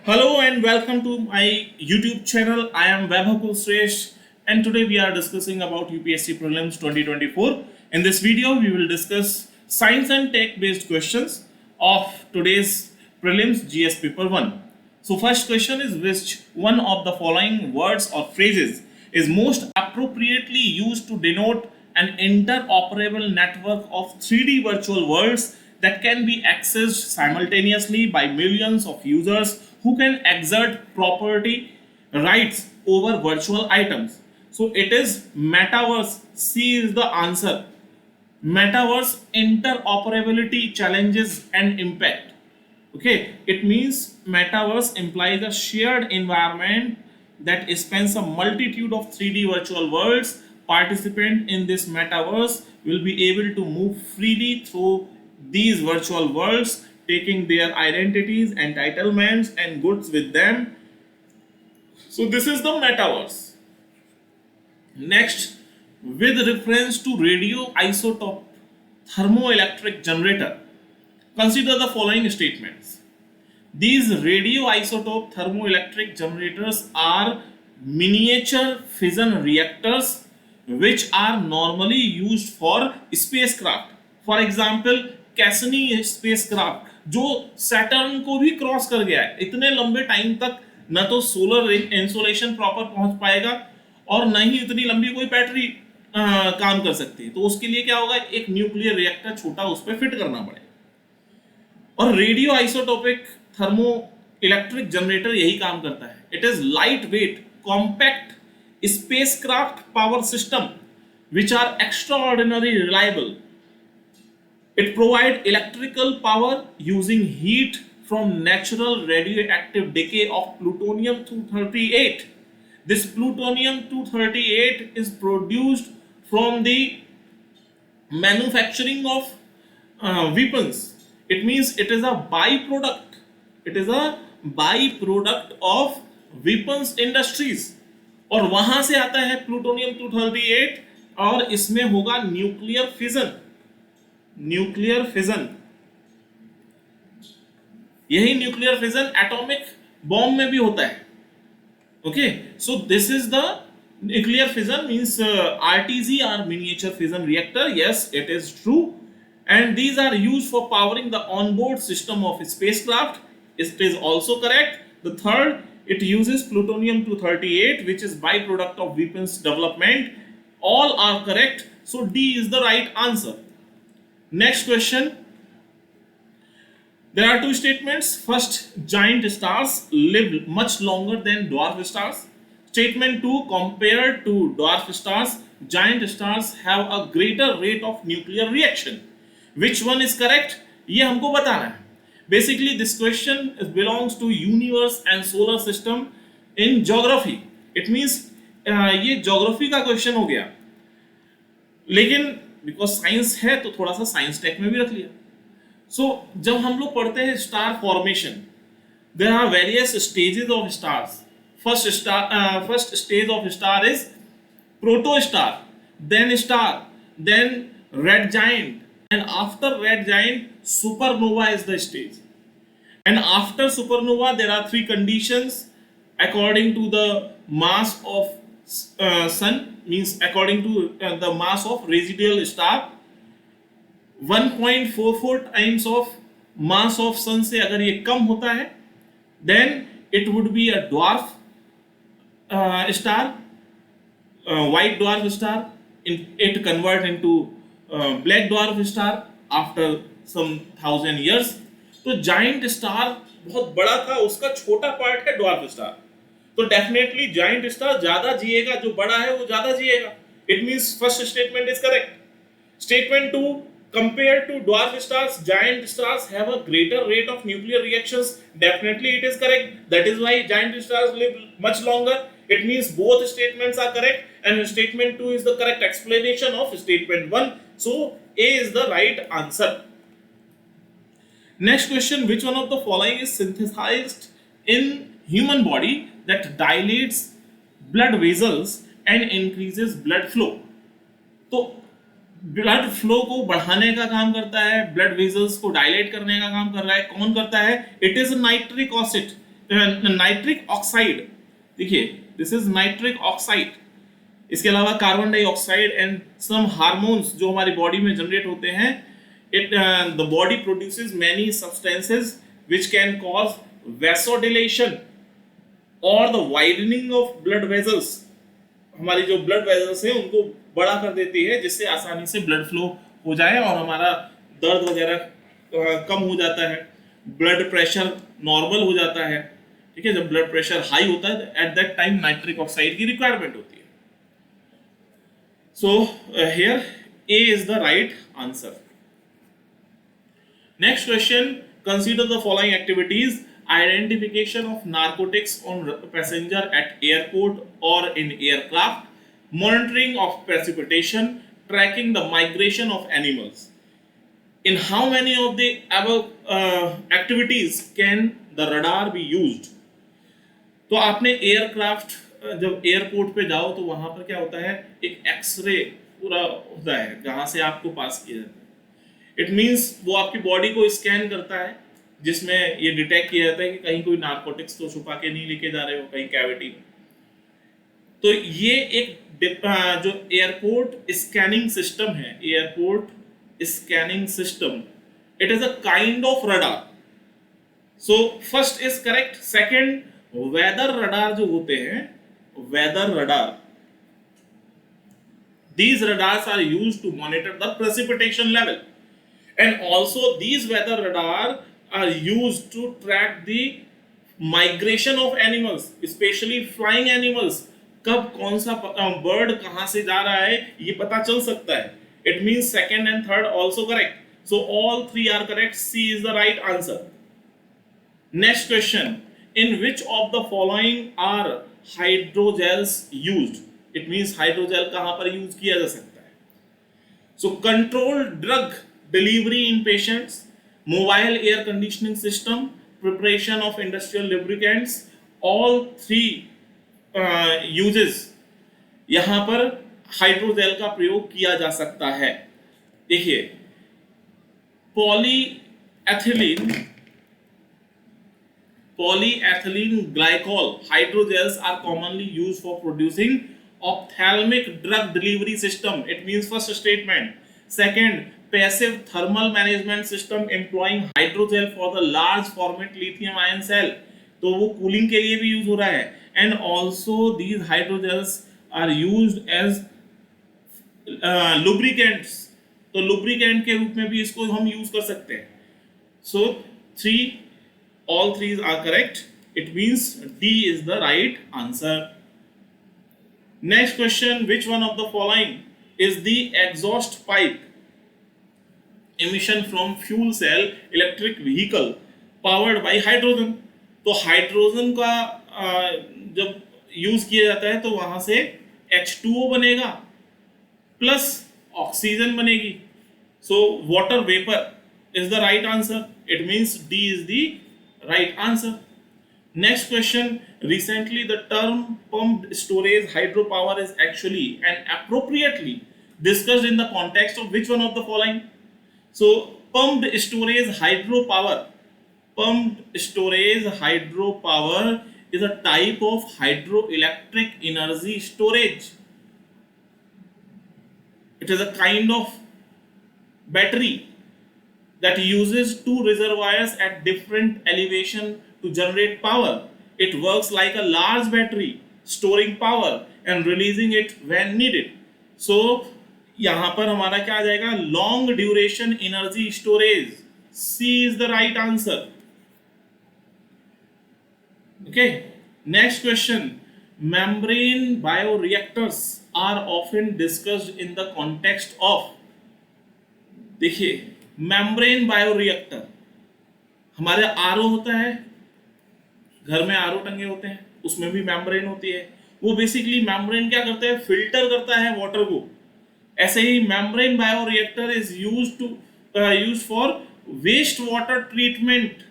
Hello and welcome to my YouTube channel. I am Vaibhav Sresh and today we are discussing about UPSC Prelims 2024. In this video, we will discuss science and tech based questions of today's Prelims GS Paper 1. So first question is, which one of the following words or phrases is most appropriately used to denote an interoperable network of 3D virtual worlds that can be accessed simultaneously by millions of users who can exert property rights over virtual items? So it is metaverse. C is the answer. Metaverse interoperability challenges and impact. Okay, it means metaverse implies a shared environment that spans a multitude of 3D virtual worlds. Participants in this metaverse will be able to move freely through these virtual worlds, taking their identities, entitlements, and goods with them. So, this is the metaverse. Next, with reference to radioisotope thermoelectric generator, consider the following statements. These radioisotope thermoelectric generators are miniature fission reactors which are normally used for spacecraft. For example, Cassini spacecraft जो Saturn को भी cross कर गया है, इतने लंबे time तक न तो सोलर इंसोलेशन प्रॉपर पहुंच पाएगा और न ही इतनी लंबी कोई बैटरी काम कर सकती है, तो उसके लिए क्या होगा, एक न्यूक्लियर रिएक्टर छोटा उस पर फिट करना पड़ेगा। और radio isotopic thermo electric generator यही काम करता है। It is light weight compact spacecraft power system which are extraordinarily reliable. It provides electrical power using heat from natural radioactive decay of plutonium-238. This plutonium-238 is produced from the manufacturing of weapons. It means it is a byproduct. It is a byproduct of weapons industries. और वहां से आता है plutonium 238 और इसमें होगा nuclear fission. Nuclear fission, यही nuclear fission atomic bomb में भी होता है। Okay, so this is the nuclear fission means RTG are miniature fission reactor. Yes, it is true and these are used for powering the onboard system of spacecraft. It is also correct. The third, it uses plutonium-238 which is byproduct of weapons development. All are correct, so D is the right answer. Next question, there are two statements. First, giant stars live much longer than dwarf stars. Statement 2, compared to dwarf stars, giant stars have a greater rate of nuclear reaction. Which one is correct? ये हमको बताना है। Basically, this question belongs to universe and solar system in geography. It means ये geography का question हो गया, लेकिन because science है तो थोड़ा सा science tech में भी रख लिया। So जब हम लोग पढ़ते हैं star formation, there are various stages of stars. First stage of star is protostar, then star, then red giant, and after red giant supernova is the stage. And after supernova there are three conditions according to the mass of sun, means according to the mass of residual star, 1.44 times of mass of sun से अगर ये कम होता है then it would be a dwarf star, white dwarf star. It convert into black dwarf star after some 1000 years. तो giant star बहुत बड़ा था, उसका छोटा पार्ट है ड्वार्फ स्टार, तो डेफिनेटली जाइंट स्टार ज्यादा जिएगा, जो बड़ा है वो ज्यादा जिएगा। It means first statement is correct. Statement 2, compared to dwarf stars, giant stars have a greater rate of nuclear reactions. Definitely it is correct. That is why giant stars live much longer. It means both statements are correct and statement 2 is the correct explanation of statement 1. So A is the right answer. Next question, which one of the following is synthesized in human body that dilates blood vessels and increases blood flow? तो blood flow को बढ़ाने का काम करता है, blood vessels को dilate करने का काम कर रहा है, कौन करता है? It is nitric acid. Nitric oxide, देखिए दिस इज नाइट्रिक ऑक्साइड, इसके अलावा carbon dioxide and some hormones जो हमारी बॉडी में जनरेट होते हैं, it the body produces many substances which can cause vasodilation और the widening of blood vessels, हमारी जो ब्लड वेजल्स हैं उनको बड़ा कर देती है जिससे आसानी से ब्लड फ्लो हो जाए और हमारा दर्द वगैरह कम हो जाता है, ब्लड प्रेशर नॉर्मल हो जाता है। ठीक है, जब ब्लड प्रेशर हाई होता है at that time nitric oxide की रिक्वायरमेंट होती है। So here A is the right answer. Next question, consider the following activities, identification of narcotics on passenger at airport or in aircraft, monitoring of precipitation, tracking the migration of animals. In how many of the above activities can the radar be used? तो आपने aircraft जब airport पे जाओ तो वहां पर क्या होता है, एक एक्सरे पूरा होता है जहां से आपको पास किया जाता है। इट मींस वो आपकी बॉडी को स्कैन करता है जिसमें ये डिटेक्ट किया जाता है कि कहीं कोई नार्कोटिक्स तो छुपा के नहीं लेके जा रहे हो कहीं कैविटी में। तो ये एक जो एयरपोर्ट स्कैनिंग सिस्टम है, airport scanning system, it is a kind of radar. So first is correct. Second, weather radar जो होते हैं, weather radar, these radars are used to monitor the precipitation level, and also these weather radar are used to track the migration of animals, especially flying animals. कब कौन सा bird कहां से जा रहा है ये पता चल सकता है। It means second and third also correct. So all three are correct. C is the right answer. Next question, in which of the following are hydrogels used? It means hydrogel कहां पर यूज किया जा सकता है। So controlled drug delivery in patients, mobile air conditioning system, preparation of industrial lubricants, all three uses यहां पर hydrogel का प्रयोग किया जा सकता है। देखिए, polyethylene glycol hydrogels are commonly used for producing ophthalmic drug delivery system. It means first statement. Second, passive thermal management system employing hydrogel for the large format lithium ion cell, तो वो cooling के लिए भी use हो रहा है। And also these hydrogels are used as lubricants, तो lubricant के रूप में भी इसको हम यूज कर सकते हैं। सो all three are correct. It means D is the right answer. Next question, which one of the following is the exhaust pipe emission from fuel cell electric vehicle powered by hydrogen? तो hydrogen का जब use किया जाता है तो वहां से H2O बनेगा प्लस ऑक्सीजन बनेगी, so water vapour is the right answer. It means D is the right answer. Next question, recently the term pumped storage hydropower is actually and appropriately discussed in the context of which one of the following? So pumped storage hydropower is a type of hydroelectric energy storage. It is a kind of battery that uses two reservoirs at different elevation to generate power. It works like a large battery, storing power and releasing it when needed. So यहाँ पर हमारा क्या आ जाएगा, long duration energy storage. C is the right answer. Okay, next question, membrane bioreactors are often discussed in the context of, देखिए membrane bioreactor, हमारे RO होता है, घर में आरओ टंगे होते हैं, उसमें भी मेम्ब्रेन होती है। वो बेसिकली मेम्ब्रेन क्या करता है, फिल्टर करता है वाटर को। ऐसे ही membrane bioreactor is used for waste water treatment.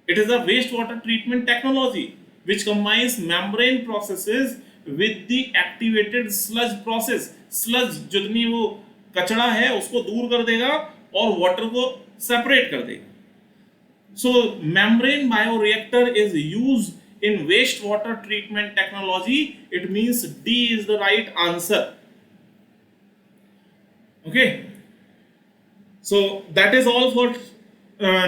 It is a waste water treatment technology which combines membrane processes with the activated sludge process. Sludge जितनी वो कचरा है उसको दूर कर देगा और वाटर को सेपरेट कर देगा। So membrane bioreactor is used in wastewater treatment technology. It means D is the right answer. Okay. So that is all for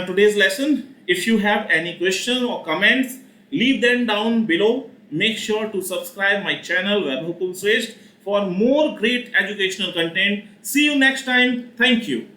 today's lesson. If you have any question or comments, leave them down below. Make sure to subscribe my channel Vaibhav Kulshrestha for more great educational content. See you next time. Thank you.